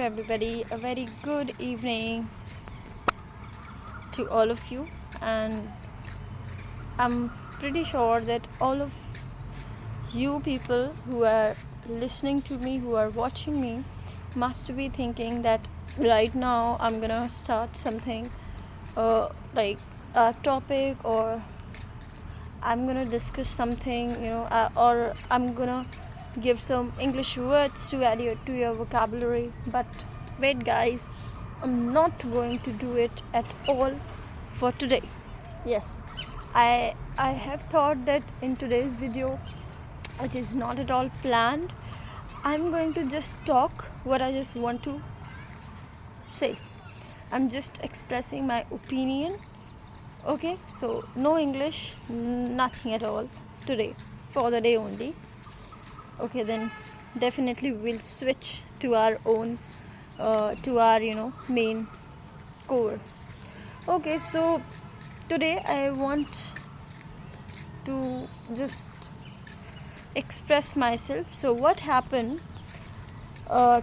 Everybody, a very good evening to all of you, and I'm pretty sure that all of you people who are listening to me, who are watching me, must be thinking that right now I'm gonna start something like a topic, or I'm gonna discuss something, or I'm gonna give some English words to add to your vocabulary. But wait, guys, I'm not going to do it at all for today. Yes, I have thought that in today's video, which is not at all planned, I'm going to just talk what I just want to say. I'm just expressing my opinion. Okay, so no English, nothing at all today, for the day only. Okay, then definitely we'll switch to our own to our main core. Okay, so today I want to just express myself. So what happened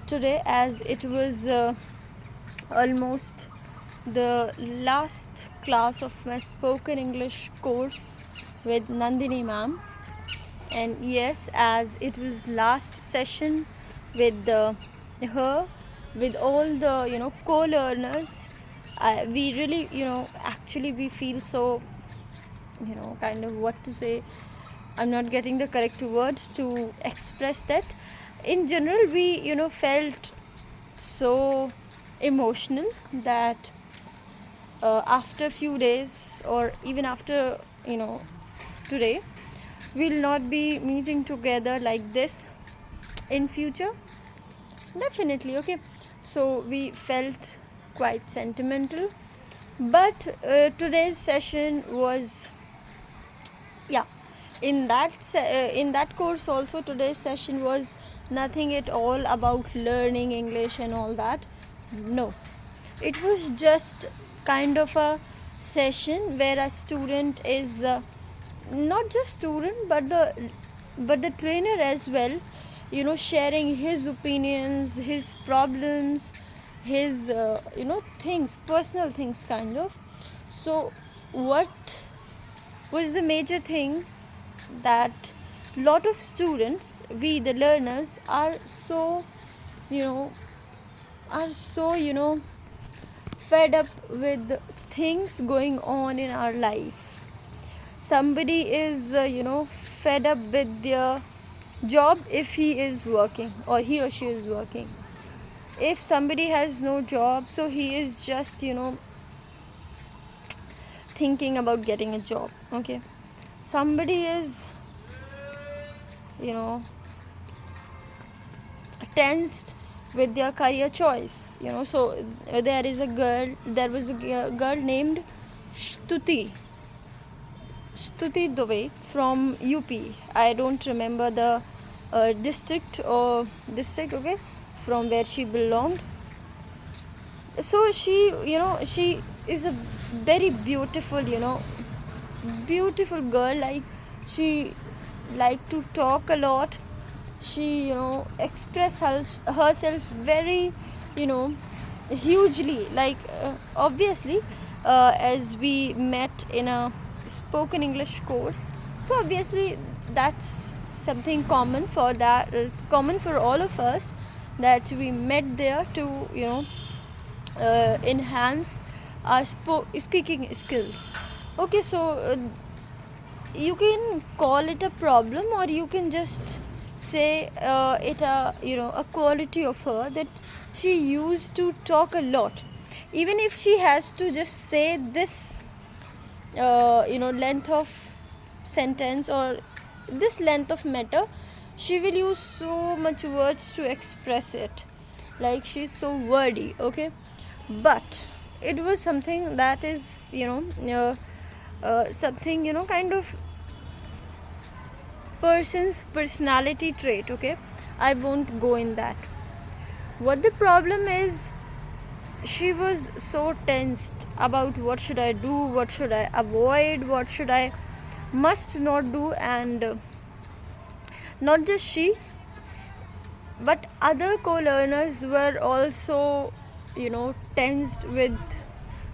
today, as it was almost the last class of my spoken English course with Nandini ma'am, and yes, as it was last session with her, with all the co-learners, we really actually we feel so kind of, what to say, I'm not getting the correct words to express that. In general, we felt so emotional that after a few days, or even after today, we'll not be meeting together like this in future, definitely. Okay, so we felt quite sentimental, but today's session was, yeah, in that course also, today's session was nothing at all about learning English and all that. No, it was just kind of a session where a student is not just student, but the trainer as well, sharing his opinions, his problems, his things, personal things, kind of. So what was the major thing, that lot of students, we the learners, are so you know are so fed up with things going on in our life. Somebody is fed up with their job, if he is working or he or she is working. If somebody has no job, so he is just thinking about getting a job. Okay, somebody is tensed with their career choice. So there was a girl named Stuti Dove from UP. I don't remember the district, okay, from where she belonged. So she is a very beautiful beautiful girl. Like, she like to talk a lot. She express herself very hugely. Like, obviously, as we met in a spoken English course, so obviously that's something common for that is common for all of us, that we met there to enhance our speaking skills. Okay, so you can call it a problem, or you can just say it a quality of her, that she used to talk a lot. Even if she has to just say this length of sentence, or this length of matter, she will use so much words to express it. Like, she's so wordy. Okay, but it was something that is something kind of person's personality trait. Okay, I won't go in that. What the problem is, she was so tensed about what should I do, what should I avoid, what should I must not do. And not just she, but other co-learners were also tensed with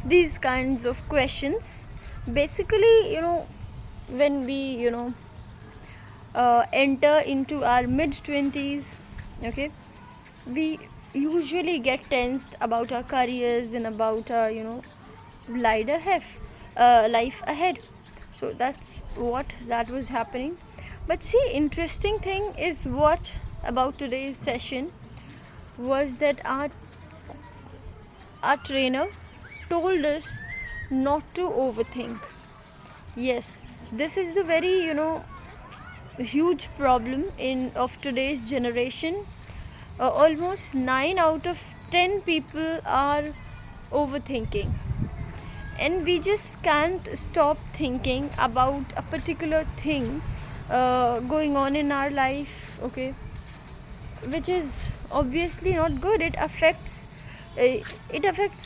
these kinds of questions. Basically, when we enter into our mid-20s, okay, we usually get tensed about our careers and about our life ahead. So that's what that was happening. But see, interesting thing is what about today's session was that our trainer told us not to overthink. Yes, this is the very huge problem in of today's generation. Almost 9 out of 10 people are overthinking, and we just can't stop thinking about a particular thing going on in our life, okay, which is obviously not good. It affects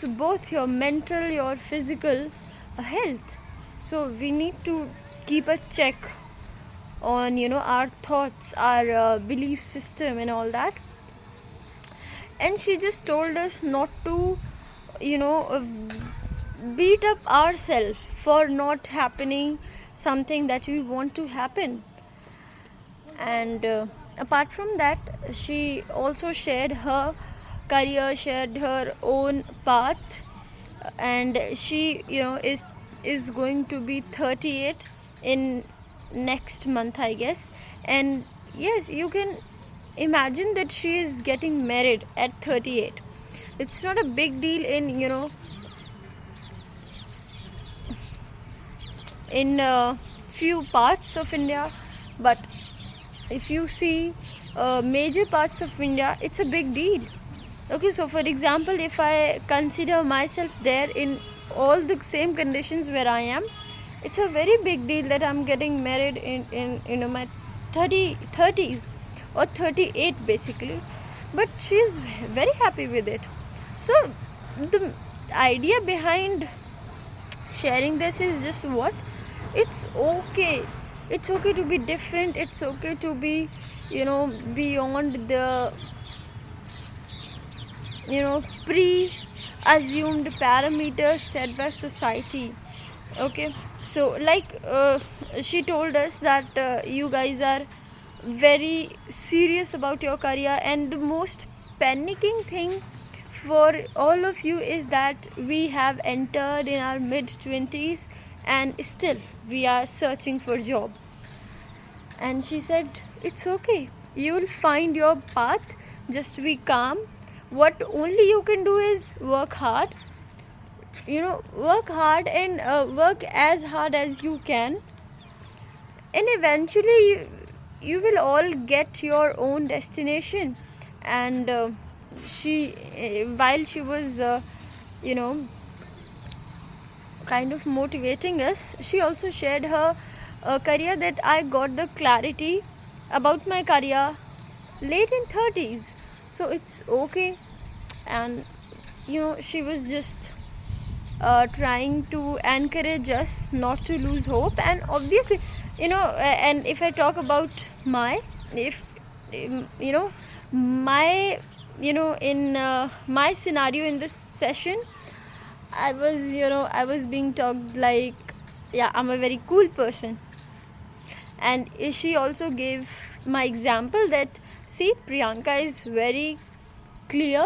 both your mental, your physical health. So we need to keep a check on our thoughts, our belief system and all that. And she just told us not to beat up ourselves for not happening something that we want to happen. And apart from that, she also shared her career, shared her own path. And she is going to be 38 in next month, I guess. And yes, you can imagine that she is getting married at 38. It's not a big deal in few parts of India, but if you see major parts of India, it's a big deal. Okay, so for example, if I consider myself there in all the same conditions where I am, it's a very big deal that I'm getting married in my 30s or 38 basically. But she's very happy with it. So the idea behind sharing this is just what? It's okay. It's okay to be different. It's okay to be, beyond the, pre-assumed parameters set by society. Okay. So like she told us that you guys are very serious about your career, and the most panicking thing for all of you is that we have entered in our mid-20s and still we are searching for job. And she said, it's okay, you will find your path, just be calm. What only you can do is work hard, work hard and work as hard as you can, and eventually you will all get your own destination. And she while she was kind of motivating us, she also shared her career, that I got the clarity about my career late in 30s. So it's okay. And she was just trying to encourage us not to lose hope. And obviously, and if I talk about my if my in my scenario in this session, I was being talked like, yeah, I'm a very cool person. And she also gave my example that, see, Priyanka is very clear,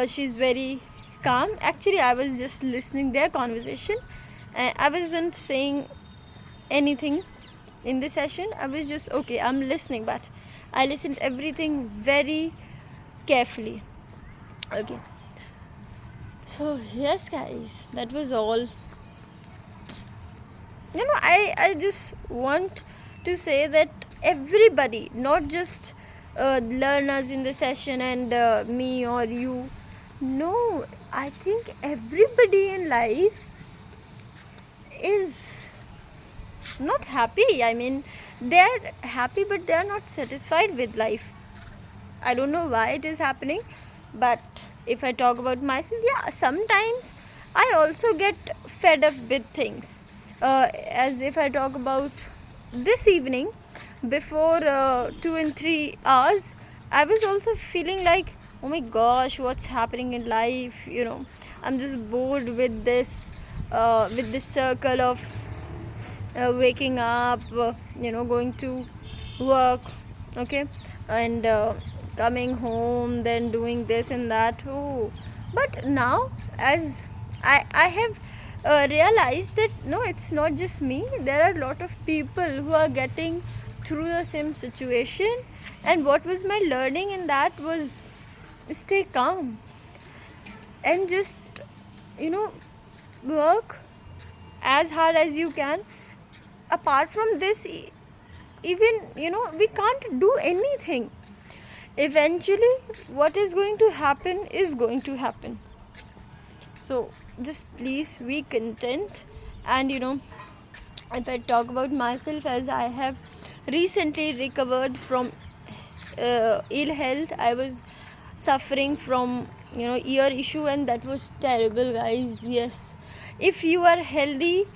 she's very calm. Actually, I was just listening their conversation, I wasn't saying anything in this session. I was just, okay, I'm listening, but I listened everything very carefully. Okay, so yes guys, that was all. I just want to say that everybody, not just learners in the session and me or you, no, I think everybody in life is not happy. I mean, they're happy but they're not satisfied with life. I don't know why it is happening, but if I talk about myself, yeah, sometimes I also get fed up with things. As if I talk about this evening, before 2 and 3 hours, I was also feeling like, oh my gosh, what's happening in life, I'm just bored with this circle of waking up, going to work, okay, and coming home, then doing this and that. Oh, but now, as I have realized that no, it's not just me. There are a lot of people who are getting through the same situation, and what was my learning in that was stay calm and just you know work as hard as you can. Apart from this, even we can't do anything. Eventually what is going to happen is going to happen. So just please be content. And if I talk about myself, as I have recently recovered from ill health. I was suffering from ear issue, and that was terrible, guys. Yes, if you are healthy,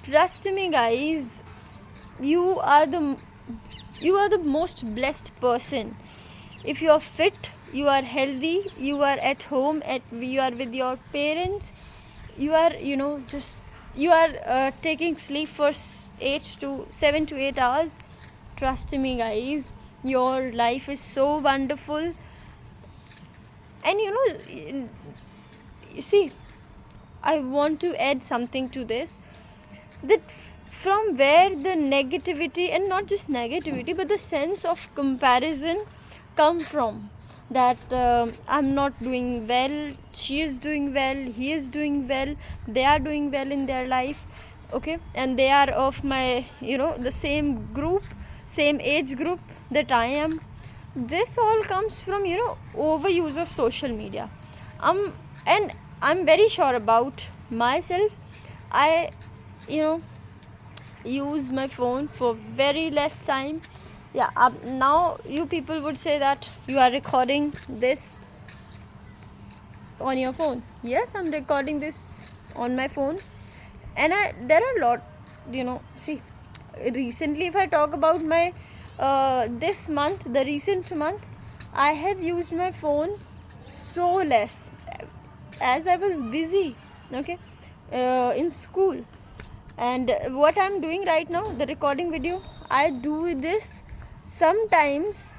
trust me, guys, you are the most blessed person. If you are fit, you are healthy, you are at home, you are with your parents, you are just you are taking sleep for 7 to 8 hours. Trust me, guys, your life is so wonderful. And see, I want to add something to this, that from where the negativity, and not just negativity, but the sense of comparison come from, that I'm not doing well, she is doing well, he is doing well, they are doing well in their life, okay, and they are of my the same group, same age group that I am. This all comes from overuse of social media. And I'm very sure about myself. I use my phone for very less time. Yeah, now you people would say that you are recording this on your phone. Yes, I'm recording this on my phone. And there are a lot, see, recently, if I talk about my this month, the recent month, I have used my phone so less, as I was busy, okay, in school. And what I'm doing right now, the recording video, I do this sometimes,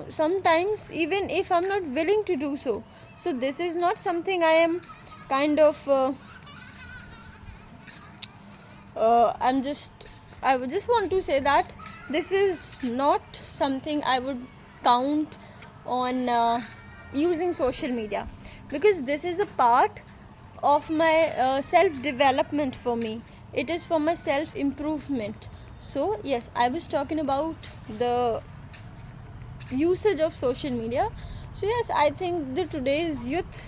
sometimes even if I'm not willing to do so. So this is not something I am kind of I would just want to say that this is not something I would count on using social media, because this is a part of my self development for me. It is for my self improvement. So yes, I was talking about the usage of social media. So yes, I think the today's youth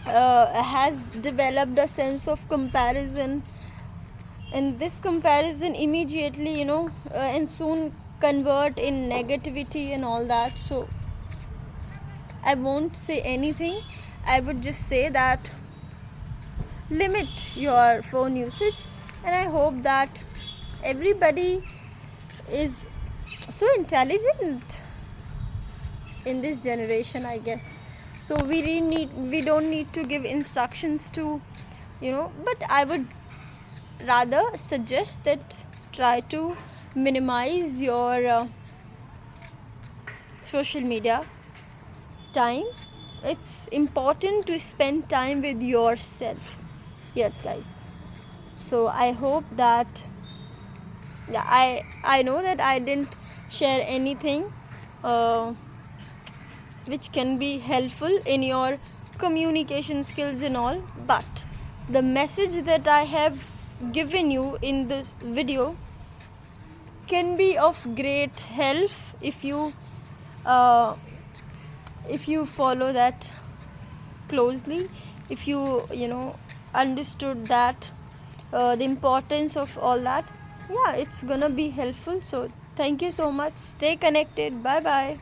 has developed a sense of comparison, and this comparison immediately and soon convert in negativity and all that. So I won't say anything. I would just say that limit your phone usage, and I hope that everybody is so intelligent in this generation, I guess. So we don't need to give instructions to but I would rather suggest that try to minimize your social media time. It's important to spend time with yourself. Yes, guys. So I hope that I know that I didn't share anything which can be helpful in your communication skills and all, but the message that I have given you in this video can be of great help if you follow that closely, if you understood that the importance of all that. Yeah, it's gonna be helpful. So thank you so much. Stay connected. Bye bye.